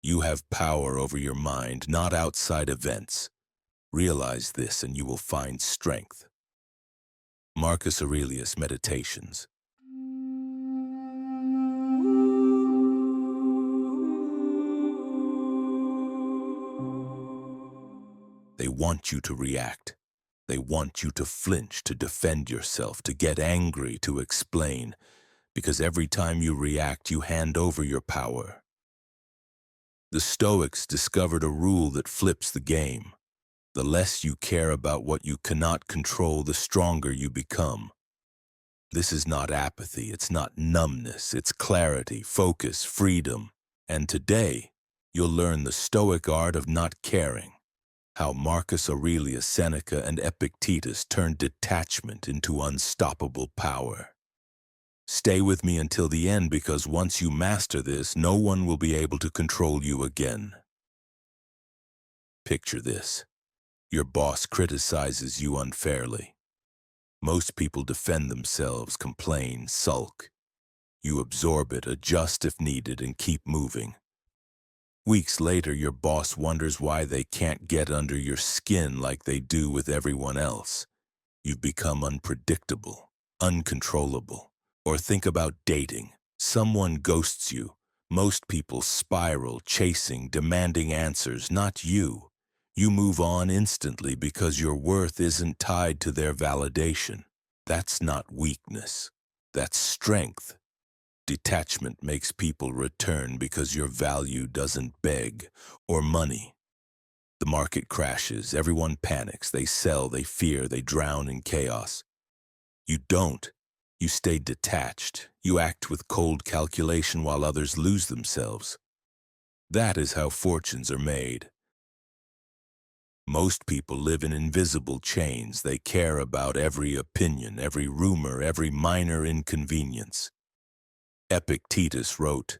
You have power over your mind, not outside events. Realize this and you will find strength. Marcus Aurelius Meditations. They want you to react. They want you to flinch, to defend yourself, to get angry, to explain, because every time you react, you hand over your power. The Stoics discovered a rule that flips the game. The less you care about what you cannot control, the stronger you become. This is not apathy, it's not numbness, it's clarity, focus, freedom. And today, you'll learn the Stoic art of not caring, how Marcus Aurelius Seneca and Epictetus turned detachment into unstoppable power. Stay with me until the end, because once you master this, no one will be able to control you again. Picture this. Your boss criticizes you unfairly. Most people defend themselves, complain, sulk. You absorb it, adjust if needed, and keep moving. Weeks later, your boss wonders why they can't get under your skin like they do with everyone else. You've become unpredictable, uncontrollable. Or think about dating. Someone ghosts you. Most people spiral, chasing, demanding answers, not you. You move on instantly because your worth isn't tied to their validation. That's not weakness. That's strength. Detachment makes people return because your value doesn't beg, or money. The market crashes, everyone panics, they sell, they fear, they drown in chaos. You don't. You stay detached. You act with cold calculation while others lose themselves. That is how fortunes are made. Most people live in invisible chains. They care about every opinion, every rumor, every minor inconvenience. Epictetus wrote,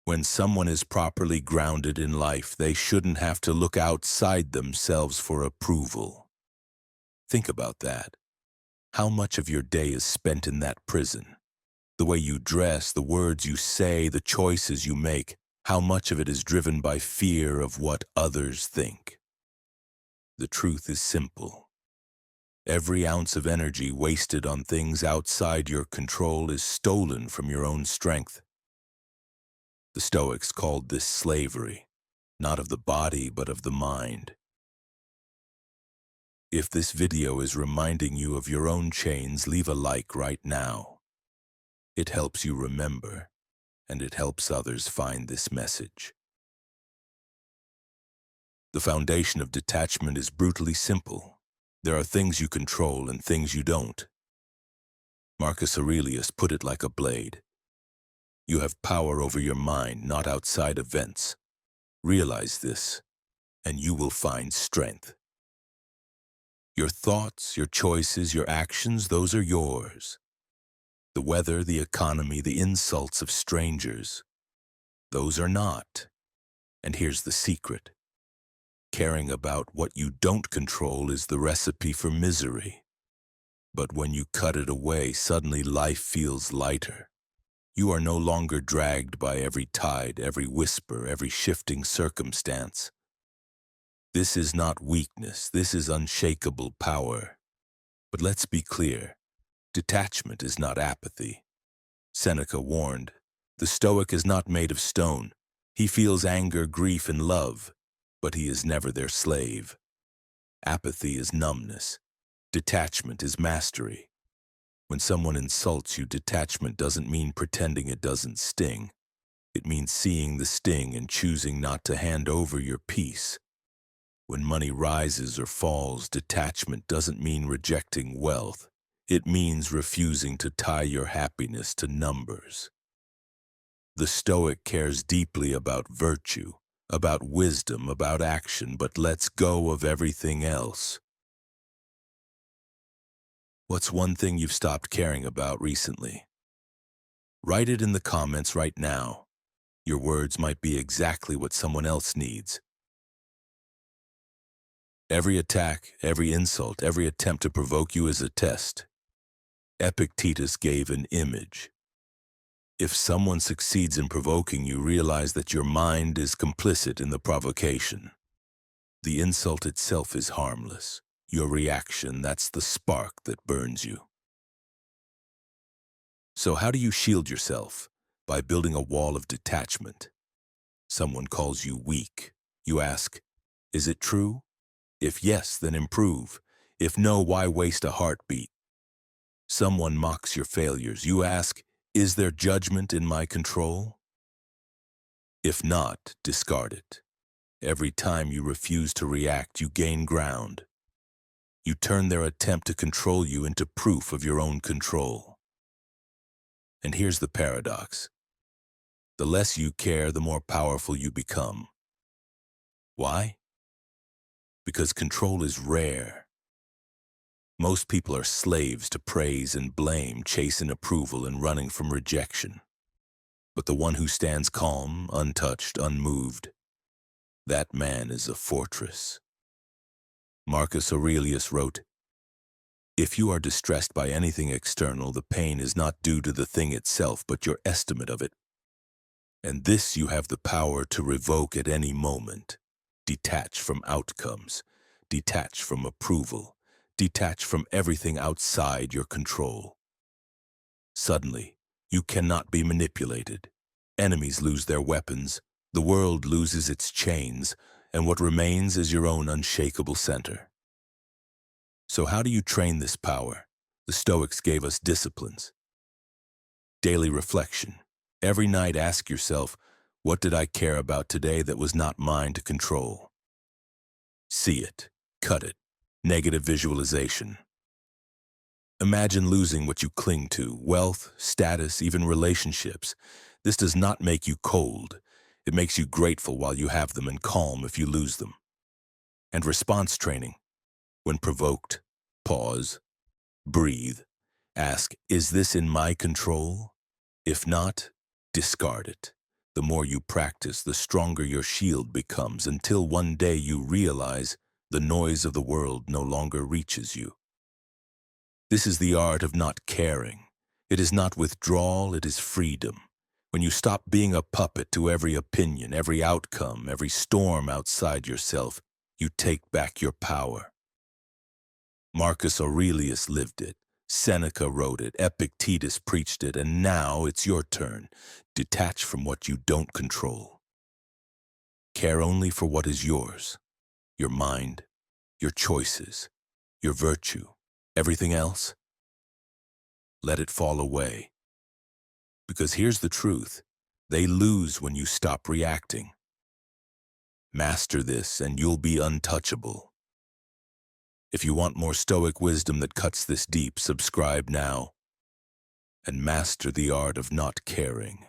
"When someone is properly grounded in life, they shouldn't have to look outside themselves for approval." Think about that. How much of your day is spent in that prison? The way you dress, the words you say, the choices you make, how much of it is driven by fear of what others think? The truth is simple. Every ounce of energy wasted on things outside your control is stolen from your own strength. The Stoics called this slavery, not of the body, but of the mind. If this video is reminding you of your own chains, leave a like right now. It helps you remember, and it helps others find this message. The foundation of detachment is brutally simple. There are things you control and things you don't. Marcus Aurelius put it like a blade. You have power over your mind, not outside events. Realize this, and you will find strength. Your thoughts, your choices, your actions, those are yours. The weather, the economy, the insults of strangers, those are not. And here's the secret. Caring about what you don't control is the recipe for misery. But when you cut it away, suddenly life feels lighter. You are no longer dragged by every tide, every whisper, every shifting circumstance. This is not weakness, this is unshakable power. But let's be clear, detachment is not apathy. Seneca warned, the Stoic is not made of stone. He feels anger, grief, and love, but he is never their slave. Apathy is numbness. Detachment is mastery. When someone insults you, detachment doesn't mean pretending it doesn't sting. It means seeing the sting and choosing not to hand over your peace. When money rises or falls, detachment doesn't mean rejecting wealth. It means refusing to tie your happiness to numbers. The Stoic cares deeply about virtue, about wisdom, about action, but lets go of everything else. What's one thing you've stopped caring about recently? Write it in the comments right now. Your words might be exactly what someone else needs. Every attack, every insult, every attempt to provoke you is a test. Epictetus gave an image. If someone succeeds in provoking you, realize that your mind is complicit in the provocation. The insult itself is harmless. Your reaction, that's the spark that burns you. So how do you shield yourself? By building a wall of detachment. Someone calls you weak. You ask, is it true? If yes, then improve. If no, why waste a heartbeat? Someone mocks your failures. You ask, is there judgment in my control? If not, discard it. Every time you refuse to react, you gain ground. You turn their attempt to control you into proof of your own control. And here's the paradox. The less you care, the more powerful you become. Why? Because control is rare. Most people are slaves to praise and blame, chasing approval and running from rejection. But the one who stands calm, untouched, unmoved, that man is a fortress. Marcus Aurelius wrote, "If you are distressed by anything external, the pain is not due to the thing itself, but your estimate of it. And this you have the power to revoke at any moment. Detach from outcomes, detach from approval, detach from everything outside your control. Suddenly, you cannot be manipulated. Enemies lose their weapons, the world loses its chains, and what remains is your own unshakable center." So how do you train this power? The Stoics gave us disciplines. Daily reflection. Every night ask yourself, what did I care about today that was not mine to control? See it, cut it. Negative visualization. Imagine losing what you cling to, wealth, status, even relationships. This does not make you cold. It makes you grateful while you have them and calm if you lose them. And response training. When provoked, pause, breathe, ask, is this in my control? If not, discard it. The more you practice, the stronger your shield becomes until one day you realize the noise of the world no longer reaches you. This is the art of not caring. It is not withdrawal, it is freedom. When you stop being a puppet to every opinion, every outcome, every storm outside yourself, you take back your power. Marcus Aurelius lived it. Seneca wrote it, Epictetus preached it, and now it's your turn. Detach from what you don't control. Care only for what is yours. Your mind, your choices, your virtue. Everything else, let it fall away. Because here's the truth. They lose when you stop reacting. Master this and you'll be untouchable. If you want more Stoic wisdom that cuts this deep, subscribe now and master the art of not caring.